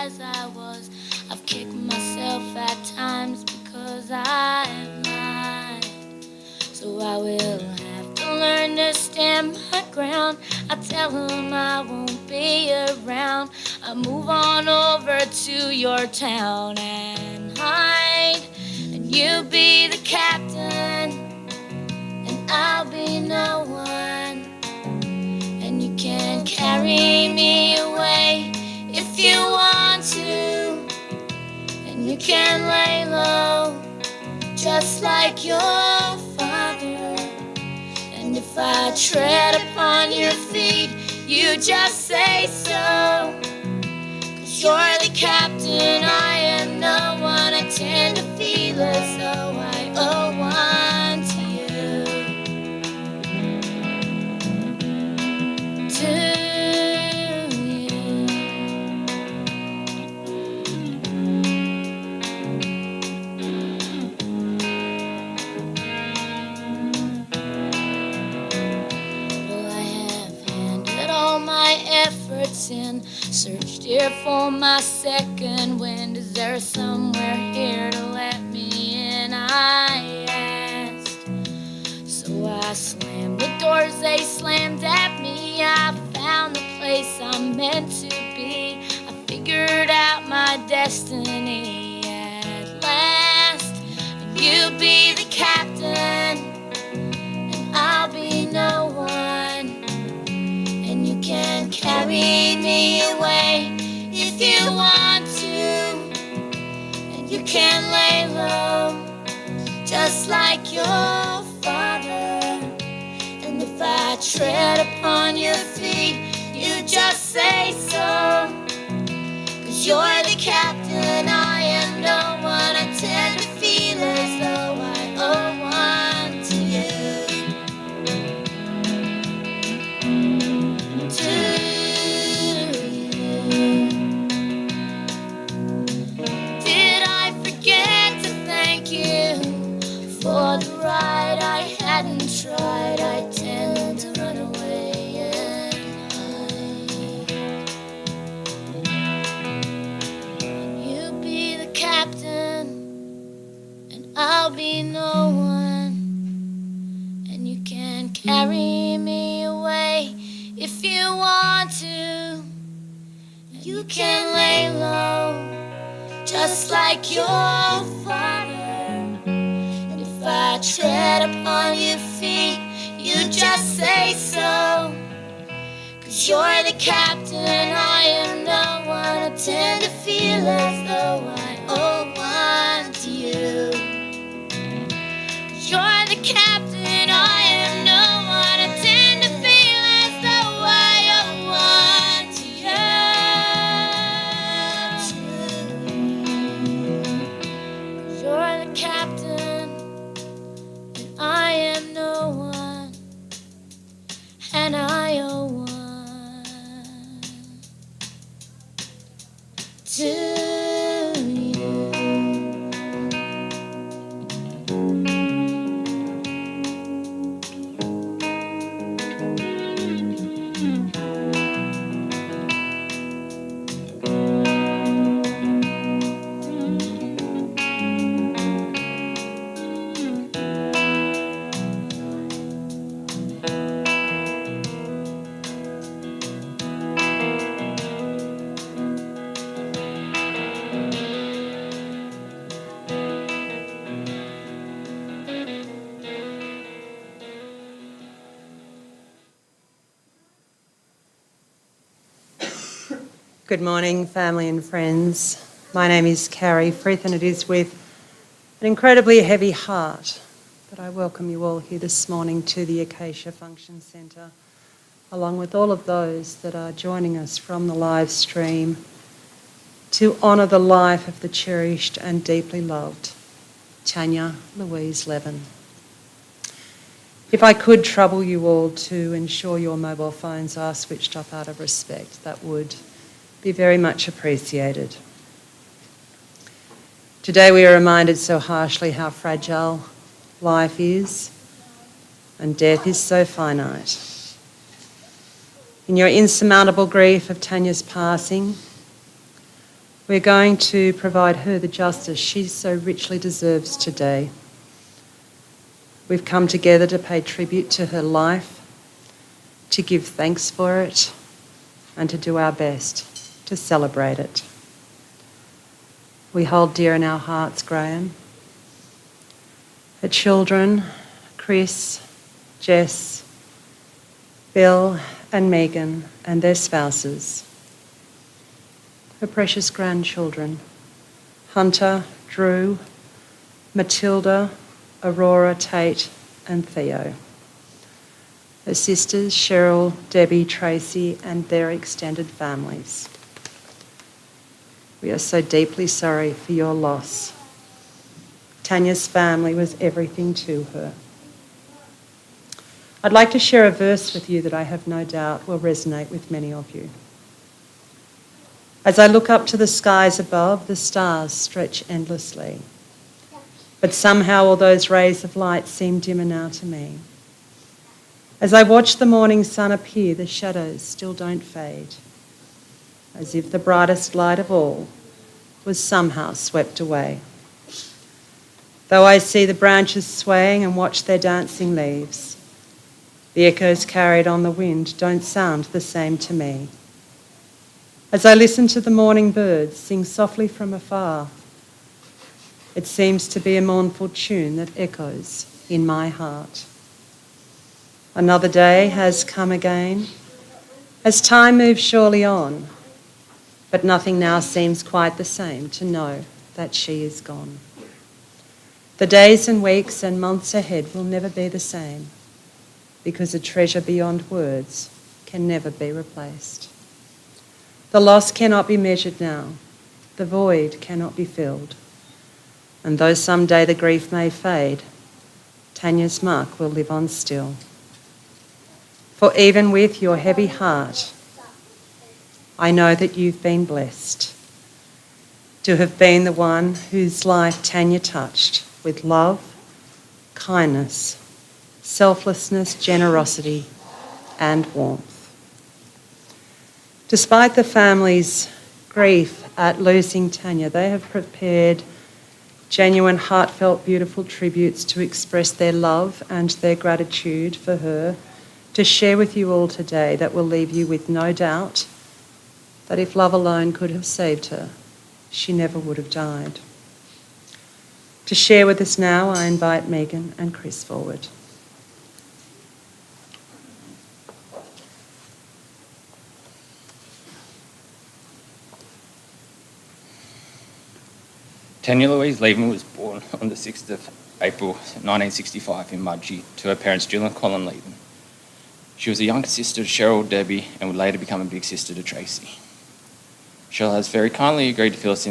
as I was. I've kicked myself at times because I've lied. So I will have to learn to stand my ground. I tell him I won't be around. I move on over to your town and hide. And you be the captain, and I'll be no one. And you can carry me away if you want to. And you can lay low just like your father. And if I tread upon your feet, you just say so. 'Cause you're the captain, I am no one. I tend to feel as though I owe one to you. To you. Well, I have handed all my efforts in, searched here for my second wind. Is there somewhere here to let me in? I asked. So I slammed the doors, they slammed at me. I found the place I'm meant to be. I figured out my destiny at last. And you be the captain, and I'll be no one. And you can carry me away if you want to. And you can lay low just like your father. And if I tread upon your feet, you just say so. 'Cause you're the captain, I am no one. I tend to feel as though I owe one to you. To you. Did I forget to thank you for the ride? I hadn't tried. I tend to run away and hide. And you be the captain, and I'll be no one. And you can carry me away if you want to. And you can lay low just like your father. And if I tread upon your feet, you just say so. 'Cause you're the captain, I am no one. I tend to feel as though I owe one to you. 'Cause you're the captain, I am no one. I tend to feel as though I owe one to you. 'Cause you're the captain, and I am no one, and I owe one to you. Good morning, family and friends. My name is Carrie Frith, and it is with an incredibly heavy heart that I welcome you all here this morning to the Acacia Function Centre, along with all of those that are joining us from the live stream to honour the life of the cherished and deeply loved Tanya, Louise, Leven. If I could trouble you all to ensure your mobile phones are switched off out of respect, that would be very much appreciated. Today we are reminded so harshly how fragile life is and death is so finite. In your insurmountable grief of Tanya's passing, We're going to provide her the justice she so richly deserves today. We've come together to pay tribute to her life, to give thanks for it, and to do our best to celebrate it. We hold dear in our hearts Graham, her children, Chris, Jess, Bill and Megan and their spouses, her precious grandchildren, Hunter, Drew, Matilda, Aurora, Tate and Theo, her sisters Cheryl, Debbie, Tracy and their extended families. We are so deeply sorry for your loss. Tanya's family was everything to her. I'd like to share a verse with you that I have no doubt will resonate with many of you. As I look up to the skies above, the stars stretch endlessly. But somehow all those rays of light seem dimmer now to me. As I watch the morning sun appear, the shadows still don't fade, as if the brightest light of all was somehow swept away. Though I see the branches swaying and watch their dancing leaves, the echoes carried on the wind don't sound the same to me. As I listen to the morning birds sing softly from afar, it seems to be a mournful tune that echoes in my heart. Another day has come again, as time moves surely on, but nothing now seems quite the same to know that she is gone. The days and weeks and months ahead will never be the same, because a treasure beyond words can never be replaced. The loss cannot be measured now, the void cannot be filled, and though someday the grief may fade, Tanya's mark will live on still. For even with your heavy heart, I know that you've been blessed to have been the one whose life Tanya touched with love, kindness, selflessness, generosity, and warmth. Despite the family's grief at losing Tanya, they have prepared genuine, heartfelt, beautiful tributes to express their love and their gratitude for her, to share with you all today that will leave you with no doubt that if love alone could have saved her, she never would have died. To share with us now, I invite Megan and Chris forward. Tanya Louise Leven was born on the 6th of April 1965 in Mudgee to her parents Jill and Colin Leven. She was a younger sister to Cheryl, Debbie, and would later become a big sister to Tracy. Cheryl has very kindly agreed to fill us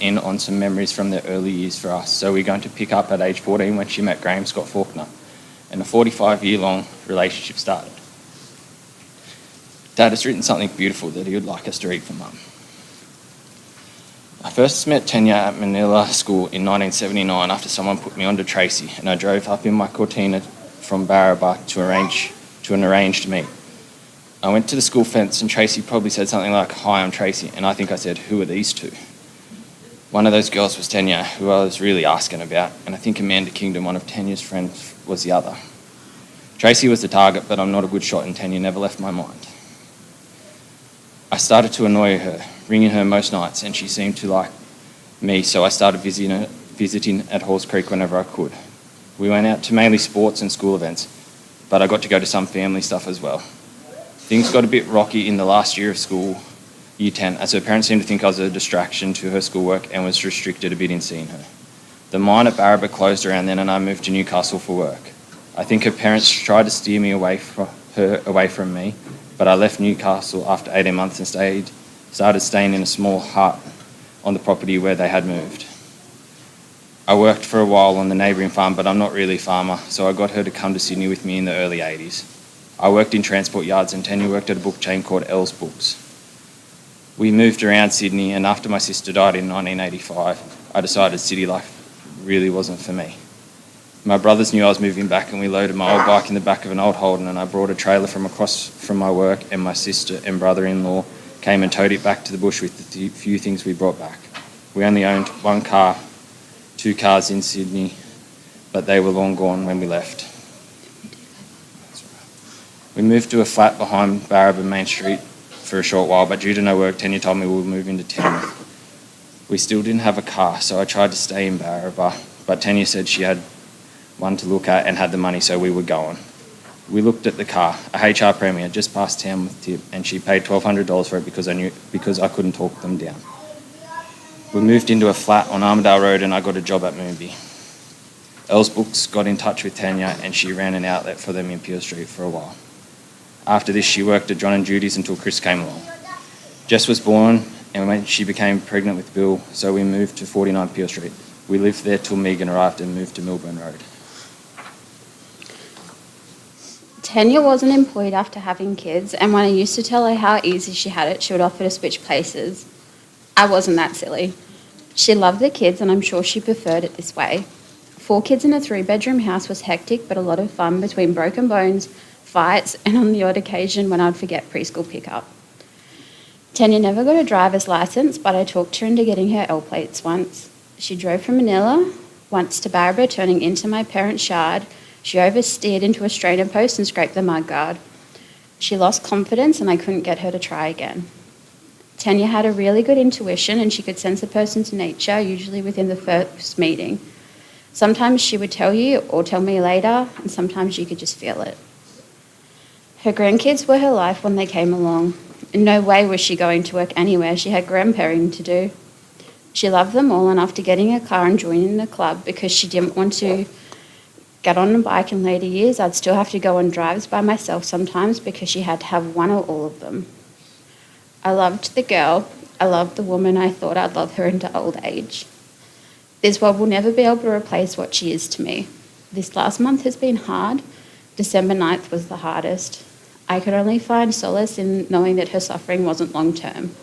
in on some memories from their early years for us, so we're going to pick up at age 14 when she met Graham Scott Faulkner, and a 45-year-long relationship started. Dad has written something beautiful that he would like us to read for Mum. I first met Tanya at Manila School in 1979 after someone put me onto Tracy, and I drove up in my Cortina from Barraba to an arranged meet. I went to the school fence and Tracy probably said something like, "Hi, I'm Tracy," and I think I said, "Who are these two?" One of those girls was Tanya, who I was really asking about, and I think Amanda Kingdom, one of Tanya's friends, was the other. Tracy was the target, but I'm not a good shot and Tanya never left my mind. I started to annoy her, ringing her most nights, and she seemed to like me, so I started visiting at Halls Creek whenever I could. We went out to mainly sports and school events, but I got to go to some family stuff as well. Things got a bit rocky in the last year of school, year 10, as her parents seemed to think I was a distraction to her schoolwork and was restricted a bit in seeing her. The mine at Barraba closed around then and I moved to Newcastle for work. I think her parents tried to steer me away from me, but I left Newcastle after 18 months and started staying in a small hut on the property where they had moved. I worked for a while on the neighbouring farm, but I'm not really a farmer, so I got her to come to Sydney with me in the early 80s. I worked in transport yards and Tanya worked at a book chain called L's Books. We moved around Sydney, and after my sister died in 1985, I decided city life really wasn't for me. My brothers knew I was moving back and we loaded my old bike in the back of an old Holden, and I brought a trailer from across from my work, and my sister and brother-in-law came and towed it back to the bush with the few things we brought back. We only owned one car, 2 cars in Sydney, but they were long gone when we left. We moved to a flat behind Barraba Main Street for a short while, but due to no work, Tanya told me we would move into Tamworth. We still didn't have a car, so I tried to stay in Barraba, but Tanya said she had one to look at and had the money, so we were going. We looked at the car, a HR Premier, just past Tamworth tip, and she paid $1,200 for it because I couldn't talk them down. We moved into a flat on Armadale Road and I got a job at Moonby. Els Books got in touch with Tanya and she ran an outlet for them in Peel Street for a while. After this, she worked at John and Judy's until Chris came along. Jess was born, and when she became pregnant with Bill, so we moved to 49 Peel Street. We lived there till Megan arrived and moved to Milburn Road. Tanya wasn't employed after having kids, and when I used to tell her how easy she had it, she would offer to switch places. I wasn't that silly. She loved the kids, and I'm sure she preferred it this way. 4 kids in a 3-bedroom house was hectic, but a lot of fun between broken bones, fights, and on the odd occasion when I'd forget preschool pickup. Tanya never got a driver's licence, but I talked her into getting her L plates once. She drove from Manila, once to Barraba, turning into my parents' yard. She oversteered into a strainer post and scraped the mudguard. She lost confidence and I couldn't get her to try again. Tanya had a really good intuition and she could sense a person's nature, usually within the first meeting. Sometimes she would tell you or tell me later, and sometimes you could just feel it. Her grandkids were her life when they came along. In no way was she going to work anywhere. She had grandparenting to do. She loved them all, and after getting a car and joining the club because she didn't want to get on a bike in later years, I'd still have to go on drives by myself sometimes because she had to have one or all of them. I loved the girl. I loved the woman. I thought I'd love her into old age. This world will never be able to replace what she is to me. This last month has been hard. December 9th was the hardest. I could only find solace in knowing that her suffering wasn't long term.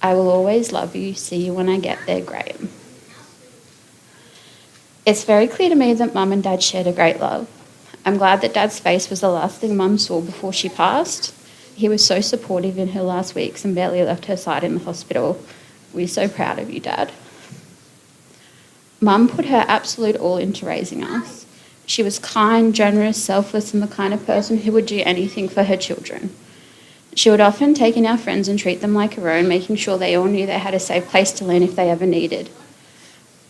I will always love you. See you when I get there, Graham. It's very clear to me that Mum and Dad shared a great love. I'm glad that Dad's face was the last thing Mum saw before she passed. He was so supportive in her last weeks and barely left her side in the hospital. We're so proud of you, Dad. Mum put her absolute all into raising us. She was kind, generous, selfless, and the kind of person who would do anything for her children. She would often take in our friends and treat them like her own, making sure they all knew they had a safe place to learn if they ever needed.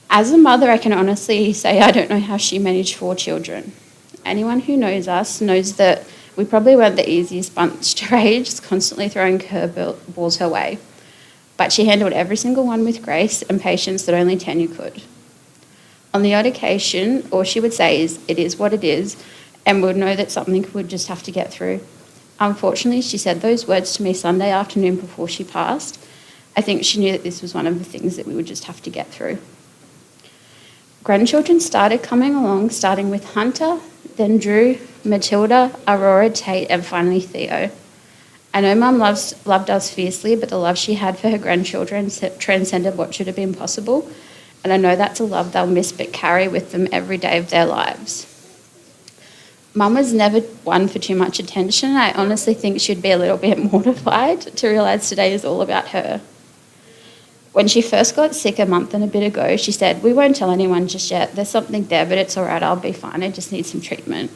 As a mother, I can honestly say I don't know how she managed 4 children. Anyone who knows us knows that we probably weren't the easiest bunch to raise, constantly throwing curveballs her way. But she handled every single one with grace and patience that only Tanya could. On the odd occasion, all she would say is, "It is what it is," and we would know that something would just have to get through. Unfortunately, she said those words to me Sunday afternoon before she passed. I think she knew that this was one of the things that we would just have to get through. Grandchildren started coming along, starting with Hunter, then Drew, Matilda, Aurora, Tate, and finally Theo. I know Mum loved us fiercely, but the love she had for her grandchildren transcended what should have been possible, and I know that's a love they'll miss but carry with them every day of their lives. Mum was never one for too much attention. I honestly think she'd be a little bit mortified to realise today is all about her. When she first got sick a month and a bit ago, she said, "We won't tell anyone just yet. There's something there, but it's all right. I'll be fine. I just need some treatment."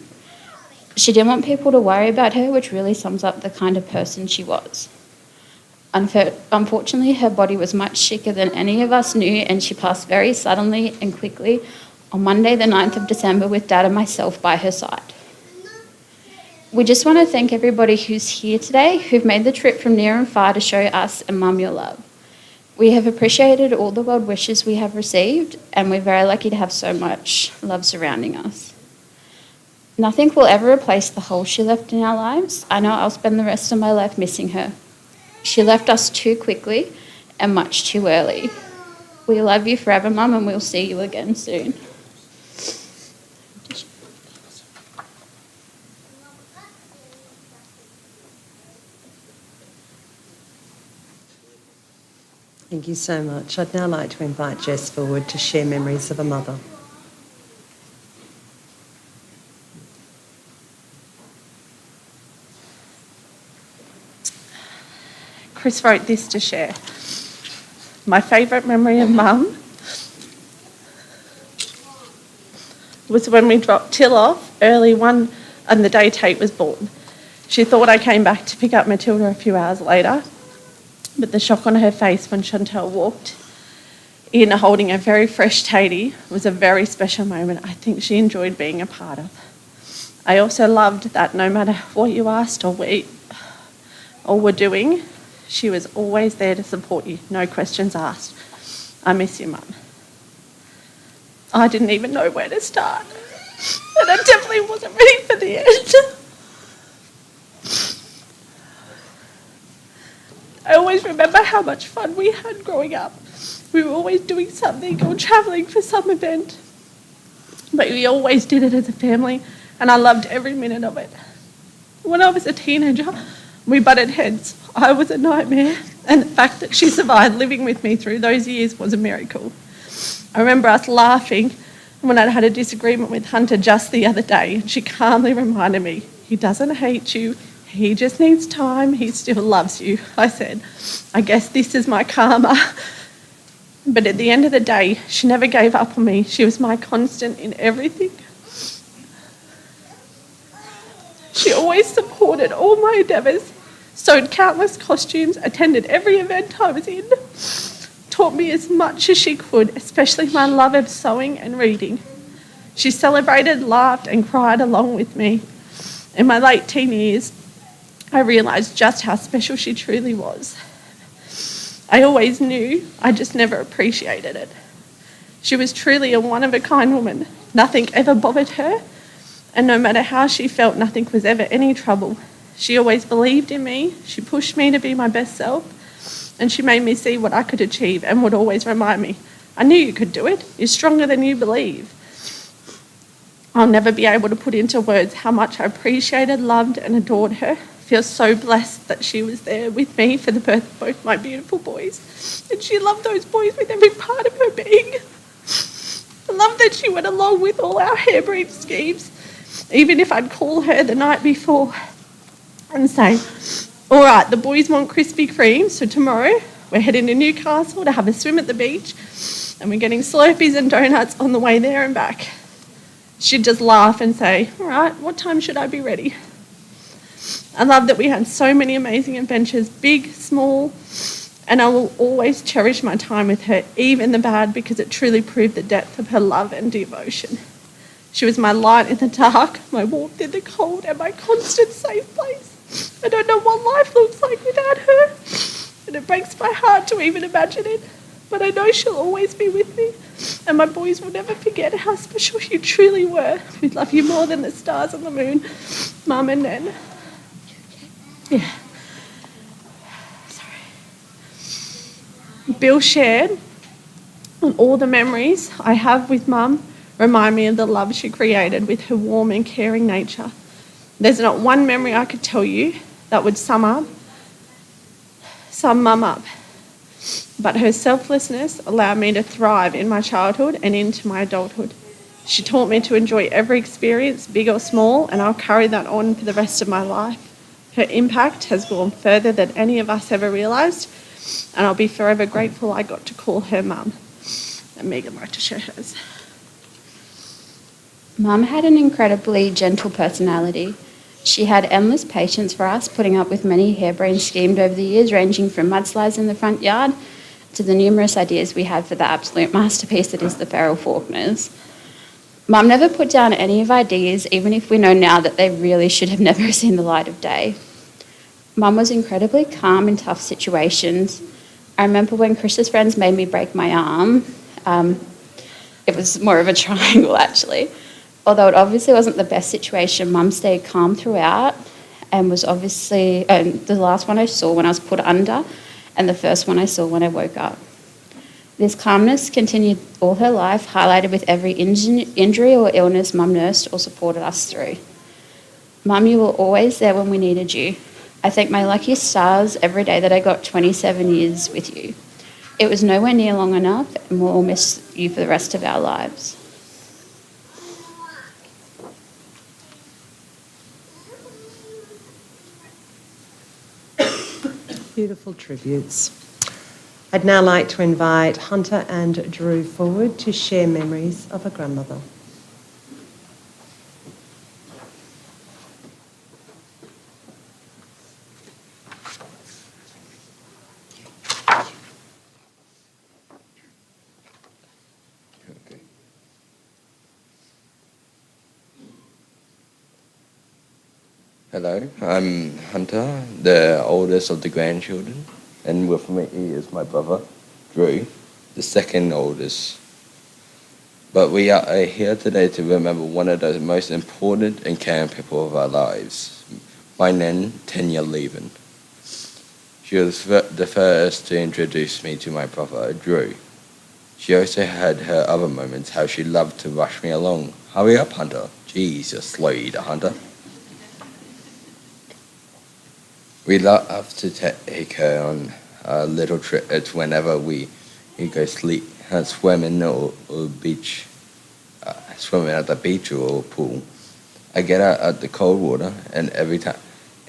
She didn't want people to worry about her, which really sums up the kind of person she was. Unfortunately, her body was much sicker than any of us knew, and she passed very suddenly and quickly on Monday, the 9th of December, with Dad and myself by her side. We just want to thank everybody who's here today, who've made the trip from near and far to show us and Mum your love. We have appreciated all the well wishes we have received, and we're very lucky to have so much love surrounding us. Nothing will ever replace the hole she left in our lives. I know I'll spend the rest of my life missing her. She left us too quickly and much too early. We love you forever, Mum, and we'll see you again soon. Thank you so much. I'd now like to invite Jess forward to share memories of a mother. Chris wrote this to share. My favourite memory of Mum was when we dropped Till off early one on the day Tate was born. She thought I came back to pick up Matilda a few hours later, but the shock on her face when Chantel walked in holding a very fresh Tatey was a very special moment I think she enjoyed being a part of. I also loved that no matter what you asked or were doing, she was always there to support you, no questions asked. I miss you, Mum. I didn't even know where to start, and I definitely wasn't ready for the end. I always remember how much fun we had growing up. We were always doing something or travelling for some event, but we always did it as a family, and I loved every minute of it. When I was a teenager, we butted heads. I was a nightmare, and the fact that she survived living with me through those years was a miracle. I remember us laughing when I'd had a disagreement with Hunter just the other day, and she calmly reminded me, he doesn't hate you, he just needs time, he still loves you. I said, I guess this is my karma. But at the end of the day, she never gave up on me. She was my constant in everything. She always supported all my endeavours, sewed countless costumes, attended every event I was in, taught me as much as she could, especially my love of sewing and reading. She celebrated, laughed and cried along with me. In my late teen years, I realised just how special she truly was. I always knew, I just never appreciated it. She was truly a one-of-a-kind woman. Nothing ever bothered her, and no matter how she felt, nothing was ever any trouble. She always believed in me, she pushed me to be my best self, and she made me see what I could achieve and would always remind me, I knew you could do it, you're stronger than you believe. I'll never be able to put into words how much I appreciated, loved and adored her. I feel so blessed that she was there with me for the birth of both my beautiful boys, and she loved those boys with every part of her being. I love that she went along with all our harebrained schemes, even if I'd call her the night before and say, all right, the boys want Krispy Kreme, so tomorrow we're heading to Newcastle to have a swim at the beach, and we're getting Slurpees and donuts on the way there and back. She'd just laugh and say, all right, what time should I be ready? I love that we had so many amazing adventures, big, small, and I will always cherish my time with her, even the bad, because it truly proved the depth of her love and devotion. She was my light in the dark, my warmth in the cold, and my constant safe place. I don't know what life looks like without her, and it breaks my heart to even imagine it, but I know she'll always be with me, and my boys will never forget how special you truly were. We love you more than the stars on the moon, Mum and Nan. Yeah. Sorry. Bill shared on all the memories I have with Mum remind me of the love she created with her warm and caring nature. There's not one memory I could tell you that would sum Mum up. But her selflessness allowed me to thrive in my childhood and into my adulthood. She taught me to enjoy every experience, big or small, and I'll carry that on for the rest of my life. Her impact has gone further than any of us ever realised, and I'll be forever grateful I got to call her Mum. And Megan would like to share hers. Mum had an incredibly gentle personality. She had endless patience for us, putting up with many harebrained schemes over the years, ranging from mudslides in the front yard to the numerous ideas we had for the absolute masterpiece that is the Feral Faulkners. Mum never put down any of ideas, even if we know now that they really should have never seen the light of day. Mum was incredibly calm in tough situations. I remember when Chris's friends made me break my arm. It was more of a triangle, actually. Although it obviously wasn't the best situation, Mum stayed calm throughout and was obviously the last one I saw when I was put under and the first one I saw when I woke up. This calmness continued all her life, highlighted with every injury or illness Mum nursed or supported us through. Mum, you were always there when we needed you. I thank my lucky stars every day that I got 27 years with you. It was nowhere near long enough, and we'll all miss you for the rest of our lives. Beautiful tributes. I'd now like to invite Hunter and Drew forward to share memories of a grandmother. Okay. Hello, I'm Hunter, the oldest of the grandchildren, and with me is my brother, Drew, the second oldest. But we are here today to remember one of the most important and caring people of our lives, my nan, Tanya Leven. She was the first to introduce me to my brother, Drew. She also had her other moments, how she loved to rush me along. Hurry up, Hunter. Jeez, you're slow eater, Hunter. We love to take her on little trips whenever we go swimming or beach, swimming at the beach or pool. I get her at the cold water, and every time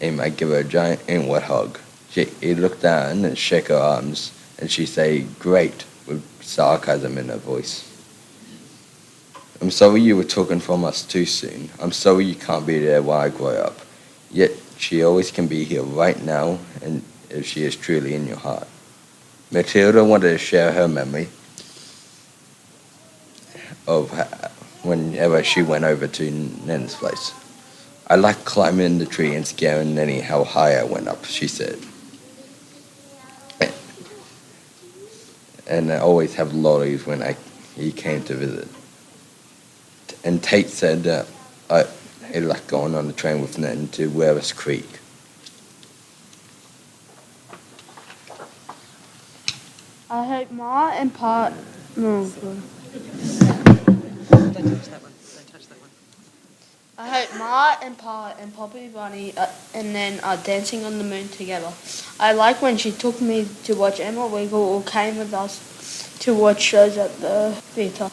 I give her a giant inward hug. She'd look down and shake her arms, and she'd say, "Great," with sarcasm in her voice. I'm sorry you were talking from us too soon. I'm sorry you can't be there while I grow up. Yet she always can be here right now, and if she is truly in your heart. Matilda wanted to share her memory of whenever she went over to Nen's place. I like climbing the tree and scaring Nenny how high I went up, she said. And I always have lollies when he came to visit. And Tate said that I like going on the train with Nen to Werris Creek. I hope Ma and Pa. No. Don't touch that one. Don't touch that one. I hope Ma and Pa and Poppy Bunny and Nan are dancing on the moon together. I like when she took me to watch Emma Wiggle or came with us to watch shows at the theatre.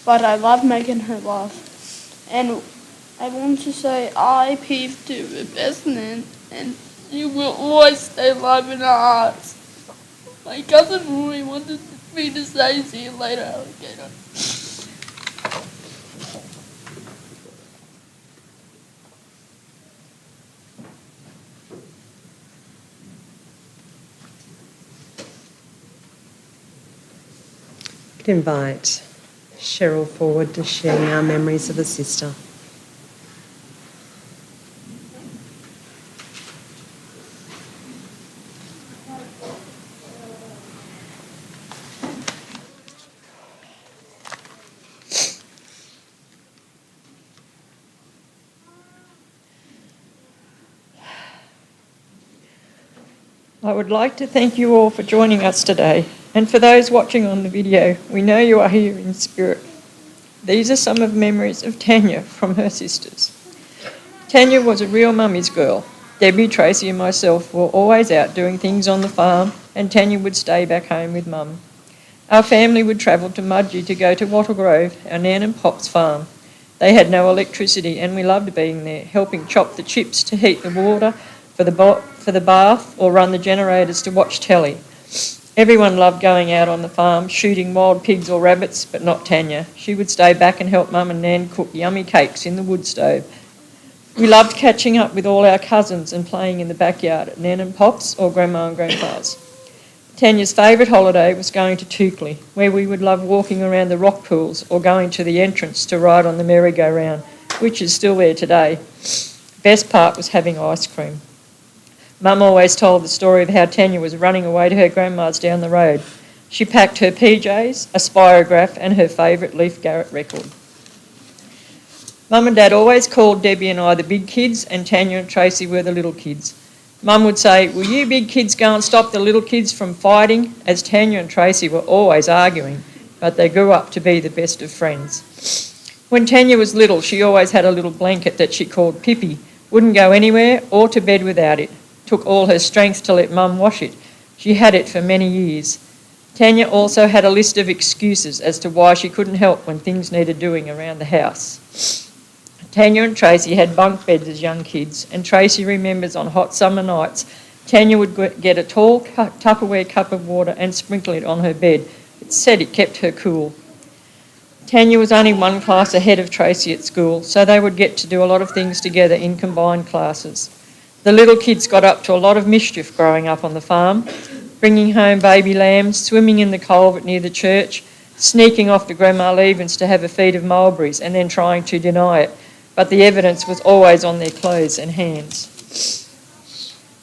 But I love making her laugh. And I want to say I peeved to the best Nan, and you will always stay alive in our hearts. My cousin Rory wanted me to say see you later, alligator. I'd invite Cheryl forward to share our memories of a sister. I would like to thank you all for joining us today, and for those watching on the video, we know you are here in spirit. These are some of the memories of Tanya from her sisters. Tanya was a real mummy's girl. Debbie, Tracy and myself were always out doing things on the farm, and Tanya would stay back home with Mum. Our family would travel to Mudgee to go to Wattle Grove, our Nan and Pop's farm. They had no electricity, and we loved being there, helping chop the chips to heat the water for the bath or run the generators to watch telly. Everyone loved going out on the farm, shooting wild pigs or rabbits, but not Tanya. She would stay back and help Mum and Nan cook yummy cakes in the wood stove. We loved catching up with all our cousins and playing in the backyard at Nan and Pop's or Grandma and Grandpa's. Tanya's favourite holiday was going to Toukley, where we would love walking around the rock pools or going to the entrance to ride on the merry-go-round, which is still there today. The best part was having ice cream. Mum always told the story of how Tanya was running away to her grandma's down the road. She packed her PJs, a spirograph and her favourite Leif Garrett record. Mum and Dad always called Debbie and I the big kids, and Tanya and Tracy were the little kids. Mum would say, "Will you big kids go and stop the little kids from fighting?" as Tanya and Tracy were always arguing, but they grew up to be the best of friends. When Tanya was little, she always had a little blanket that she called Pippi, wouldn't go anywhere or to bed without it. Took all her strength to let Mum wash it. She had it for many years. Tanya also had a list of excuses as to why she couldn't help when things needed doing around the house. Tanya and Tracy had bunk beds as young kids, and Tracy remembers on hot summer nights Tanya would get a tall Tupperware cup of water and sprinkle it on her bed. It said it kept her cool. Tanya was only one class ahead of Tracy at school, so they would get to do a lot of things together in combined classes. The little kids got up to a lot of mischief growing up on the farm, bringing home baby lambs, swimming in the culvert near the church, sneaking off to Grandma Leven's to have a feed of mulberries and then trying to deny it, but the evidence was always on their clothes and hands.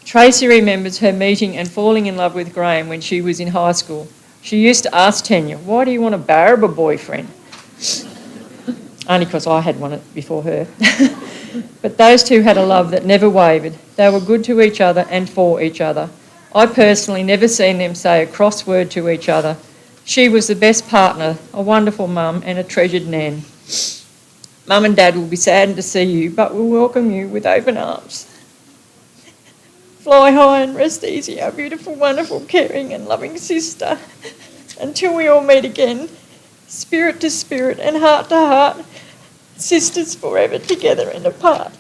Tracy remembers her meeting and falling in love with Graham when she was in high school. She used to ask Tanya, "Why do you want a Barraba boyfriend?" Only because I had one before her. But those two had a love that never wavered. They were good to each other and for each other. I personally never seen them say a cross word to each other. She was the best partner, a wonderful mum and a treasured nan. Mum and Dad will be saddened to see you, but will welcome you with open arms. Fly high and rest easy, our beautiful, wonderful, caring and loving sister. Until we all meet again, spirit to spirit and heart to heart, sisters forever together and apart.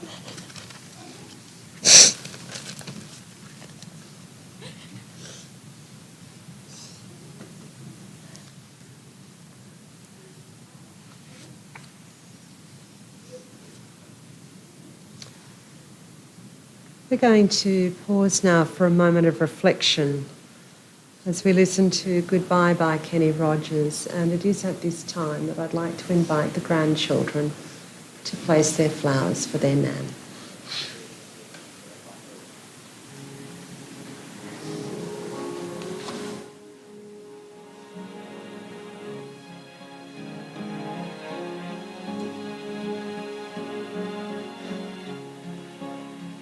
We're going to pause now for a moment of reflection as we listen to Goodbye by Kenny Rogers, and it is at this time that I'd like to invite the grandchildren to place their flowers for their nan.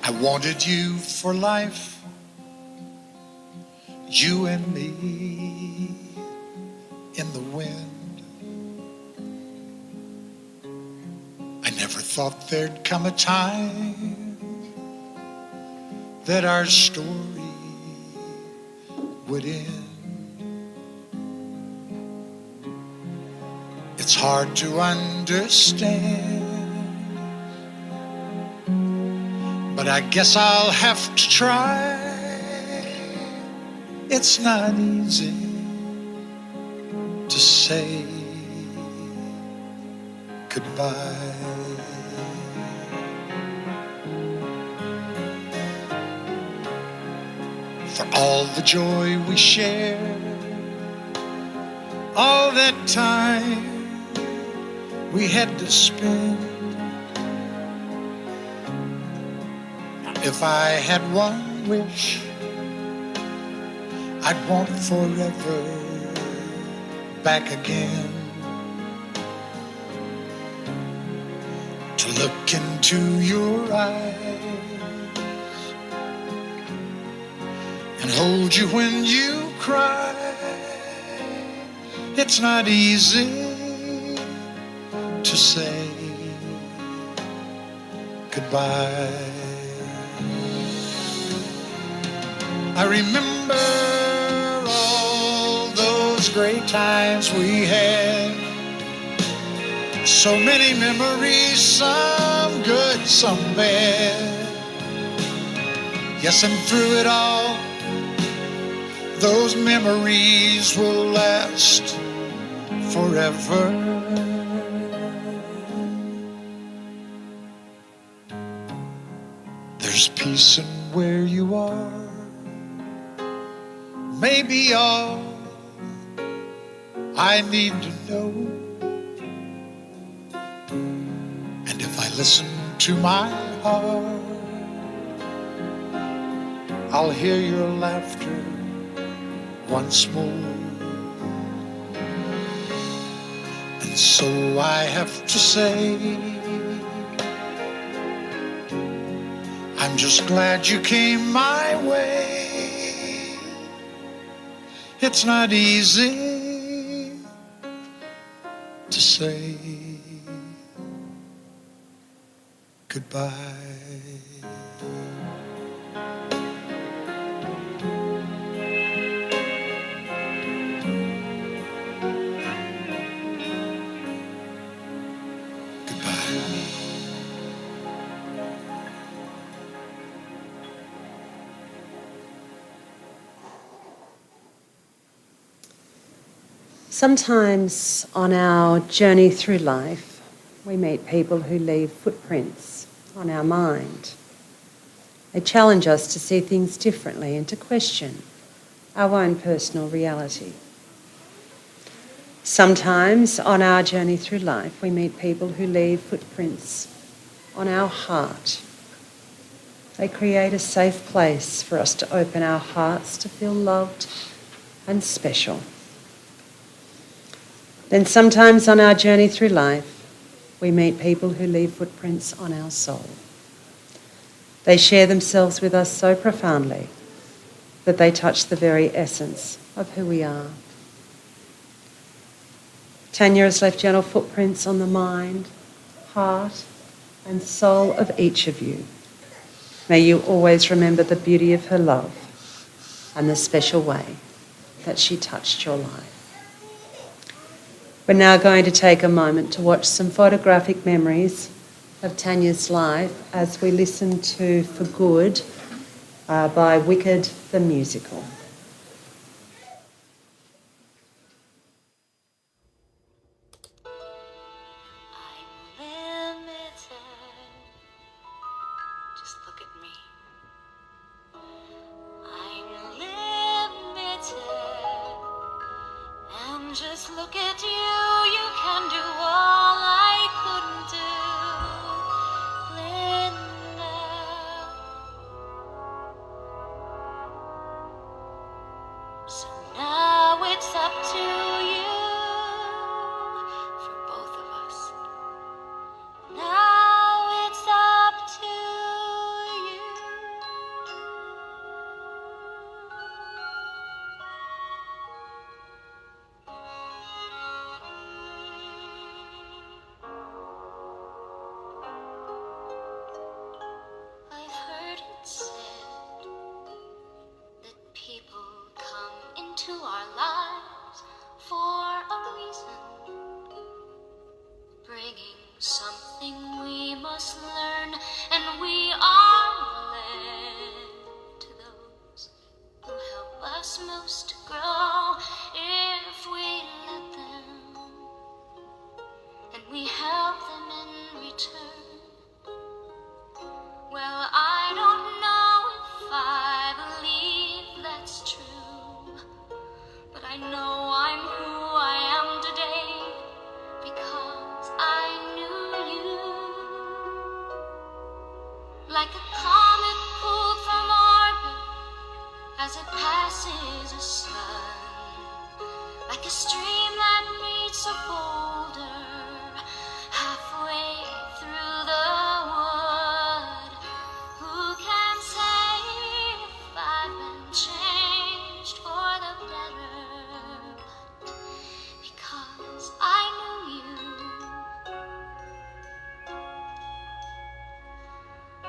I wanted you for life, you and me in the wind. I never thought there'd come a time that our story would end. It's hard to understand, but I guess I'll have to try. It's not easy to say goodbye. For all the joy we shared, all that time we had to spend. If I had one wish, I'd want forever back again. To look into your eyes and hold you when you cry. It's not easy to say goodbye. I remember all those great times we had. So many memories, some good, some bad. Yes, and through it all, those memories will last forever. There's peace in where you are. Maybe all I need to know. And if I listen to my heart, I'll hear your laughter once more. And so I have to say, I'm just glad you came my way. It's not easy to say goodbye. Sometimes on our journey through life, we meet people who leave footprints on our mind. They challenge us to see things differently and to question our own personal reality. Sometimes on our journey through life, we meet people who leave footprints on our heart. They create a safe place for us to open our hearts to feel loved and special. Then sometimes on our journey through life, we meet people who leave footprints on our soul. They share themselves with us so profoundly that they touch the very essence of who we are. Tanya has left gentle footprints on the mind, heart, and soul of each of you. May you always remember the beauty of her love and the special way that she touched your life. We're now going to take a moment to watch some photographic memories of Tanya's life as we listen to For Good by Wicked the Musical. I'm limited. Just look at me. I'm limited. And just look at you. You can do all I couldn't do. Linda. So now it's up to you for both of us. Now it's up to you. I've heard it said that people come into our lives for a reason, bringing something we must learn, and we are led to those who help us most to grow if we let them, and we help them in return. Well, I don't know if I believe that's true, but I know I'm who I am today because I knew you. Like a comet pulled from orbit as it passes a sun, like a stream that meets a boulder halfway through the wood. Who can say if I've been changed for the better? Because I knew you.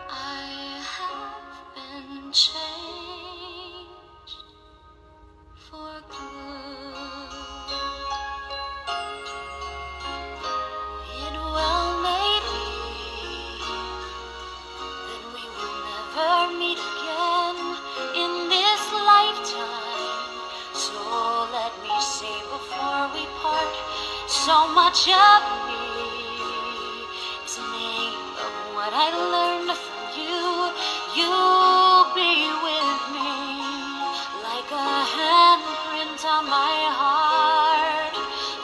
I have been changed for good. It well may be that we will never meet again in this lifetime. So let me say before we part, so much of me is made of what I learned from you. You'll be with me like a handprint on my heart.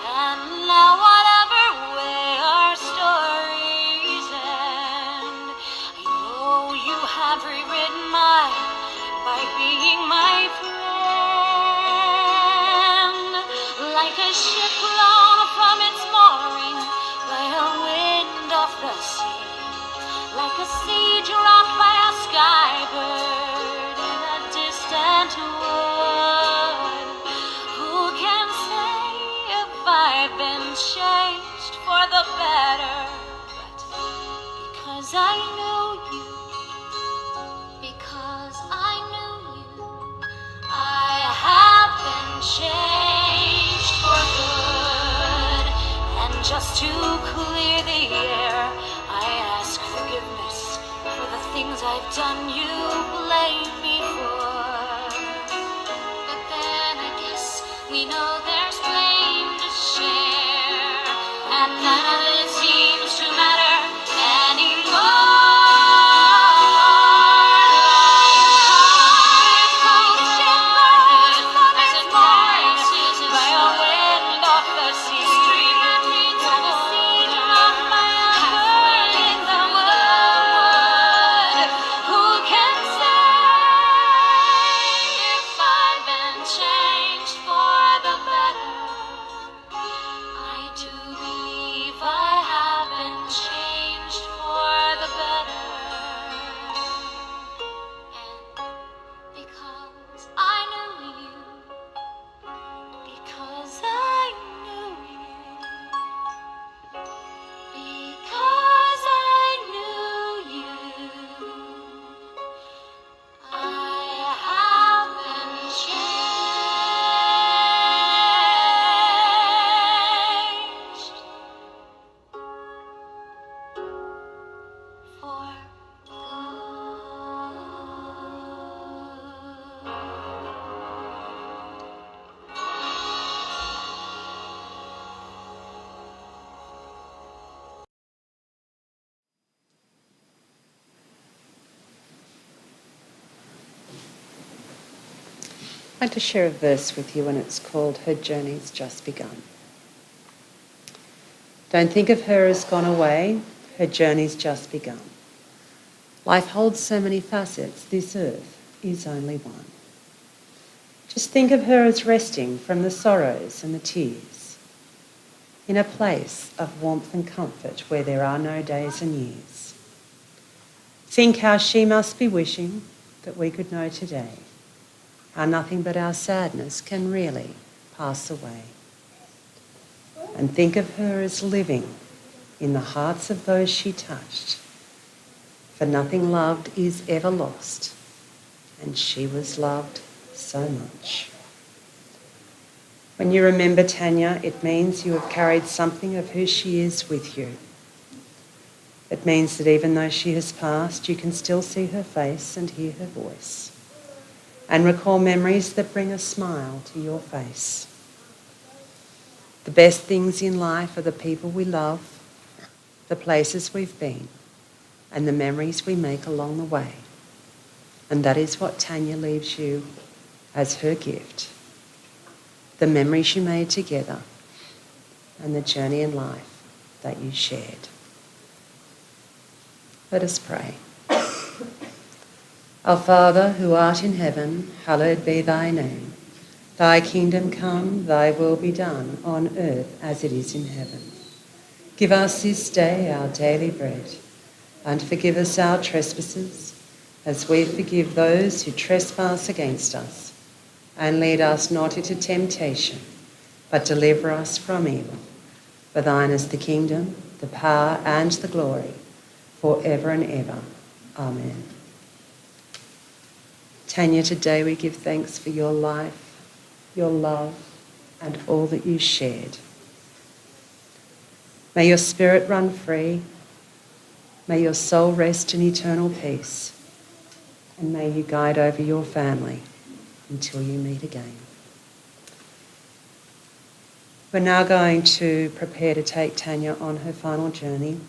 And now whatever way our stories end, I know you have rewritten mine by being my friend. Like a ship blown from its mooring by a wind off the sea, like a seed dropped by a skybird in a distant wood. Who can say if I've been changed for the better? But because I knew you, because I knew you, I have been changed for good. And just to clear the air, I ask forgiveness for the things I've done you blame me for. But then I guess we know there's blame I'd like to share a verse with you, and it's called Her Journey's Just Begun. Don't think of her as gone away, her journey's just begun. Life holds so many facets, this earth is only one. Just think of her as resting from the sorrows and the tears, in a place of warmth and comfort where there are no days and years. Think how she must be wishing that we could know today how nothing but our sadness can really pass away. And think of her as living in the hearts of those she touched, for nothing loved is ever lost, and she was loved so much. When you remember Tanya, it means you have carried something of who she is with you. It means that even though she has passed, you can still see her face and hear her voice, and recall memories that bring a smile to your face. The best things in life are the people we love, the places we've been, and the memories we make along the way. And that is what Tanya leaves you as her gift. The memories you made together and the journey in life that you shared. Let us pray. Our Father, who art in heaven, hallowed be thy name. Thy kingdom come, thy will be done, on earth as it is in heaven. Give us this day our daily bread, and forgive us our trespasses, as we forgive those who trespass against us. And lead us not into temptation, but deliver us from evil. For thine is the kingdom, the power, and the glory, for ever and ever. Amen. Tanya, today we give thanks for your life, your love, and all that you shared. May your spirit run free. May your soul rest in eternal peace. And may you guide over your family until you meet again. We're now going to prepare to take Tanya on her final journey.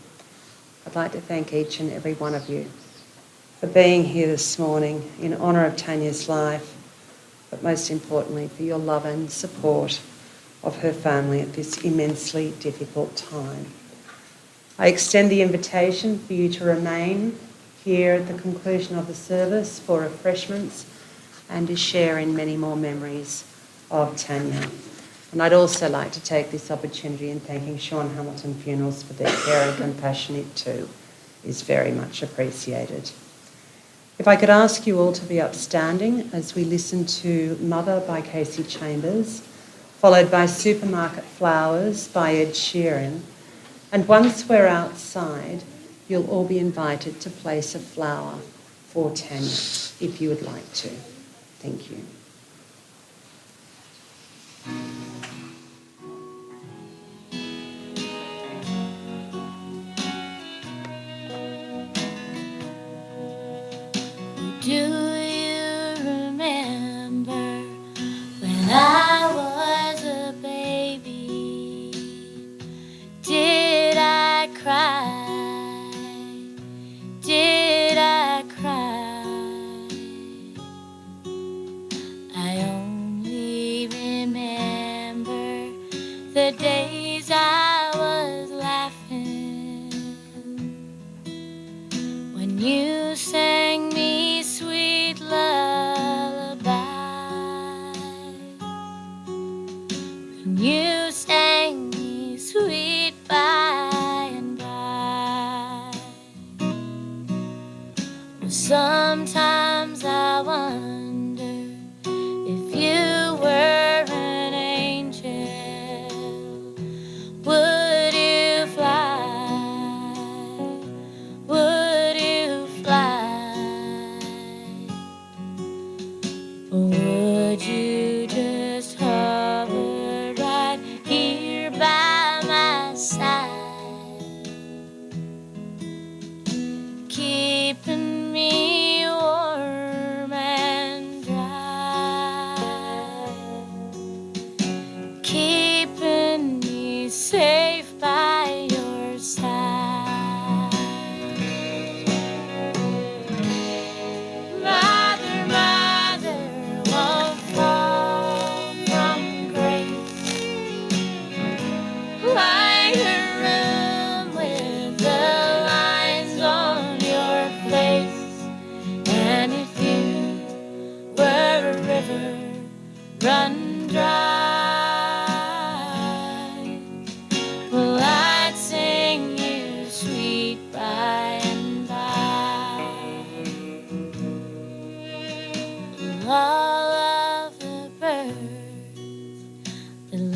I'd like to thank each and every one of you for being here this morning in honour of Tanya's life, but most importantly for your love and support of her family at this immensely difficult time. I extend the invitation for you to remain here at the conclusion of the service for refreshments and to share in many more memories of Tanya. And I'd also like to take this opportunity in thanking Sean Hamilton Funerals for their care and compassion. It too is very much appreciated. If I could ask you all to be upstanding as we listen to Mother by Casey Chambers, followed by Supermarket Flowers by Ed Sheeran. And once we're outside, you'll all be invited to place a flower for Tanya, if you would like to. Thank you. Do you remember when I was a baby? Did I cry? Did I cry? I only remember the days I was laughing when you sang me sweet lullabies, when you sang me sweet by and by. Well, sometimes I wonder if you were an angel, would you fly? Would you fly? Or would you just hover right here by my side, keeping me warm and dry, keeping me safe by your side? Mother, mother, won't fall.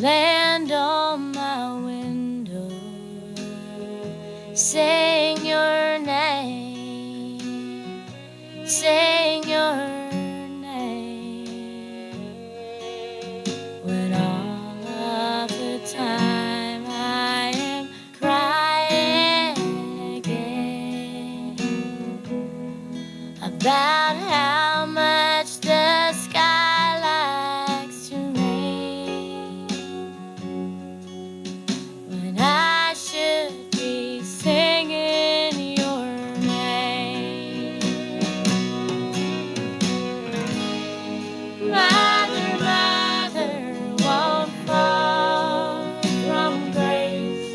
land on my window, saying your name, saying your name, when all of the time I am crying again about how much the sky likes to rain, when I should be singing your name. Mother, mother, won't fall from grace.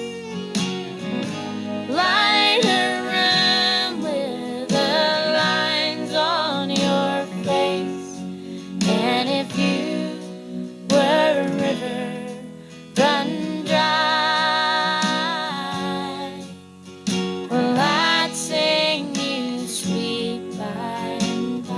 Light her room with the lines on your face. And if you were a river run dry, well, I'd sing you sweet by and by.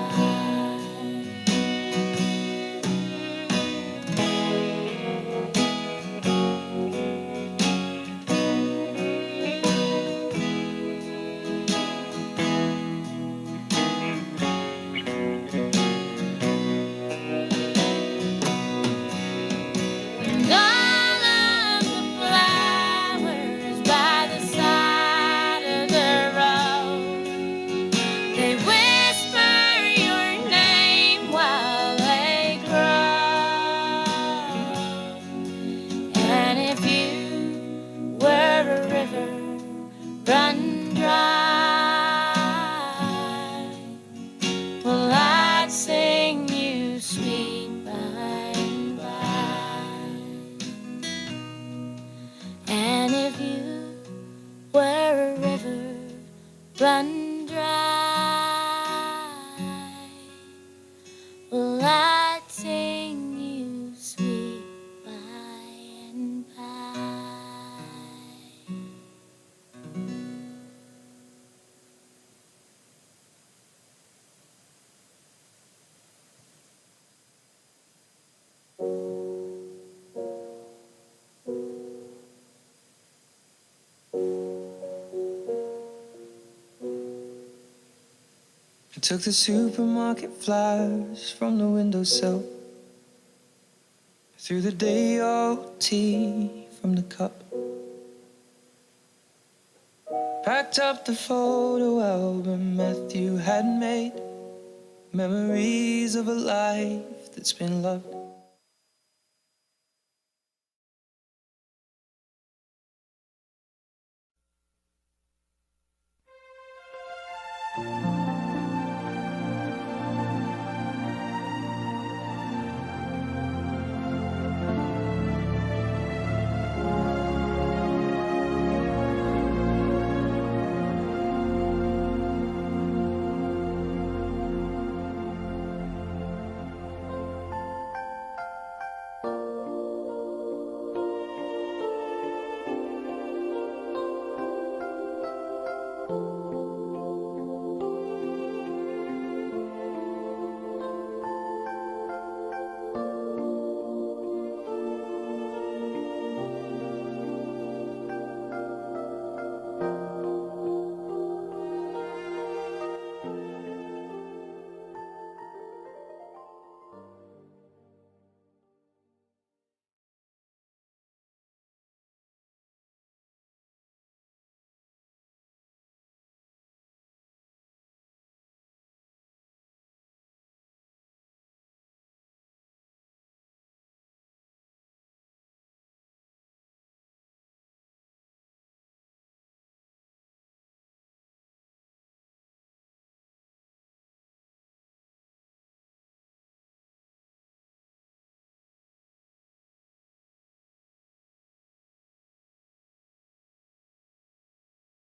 And all of the flowers by the side of the road, they whisper your name while they grow. And if you were a river run dry, well, I'd sing you sweet by and by. And if you were a river run dry, well, I'd sing you sweet by and by. I took the supermarket flyers from the windowsill, threw the day old tea from the cup, packed up the photo album Matthew had made, memories of a life that's been loved.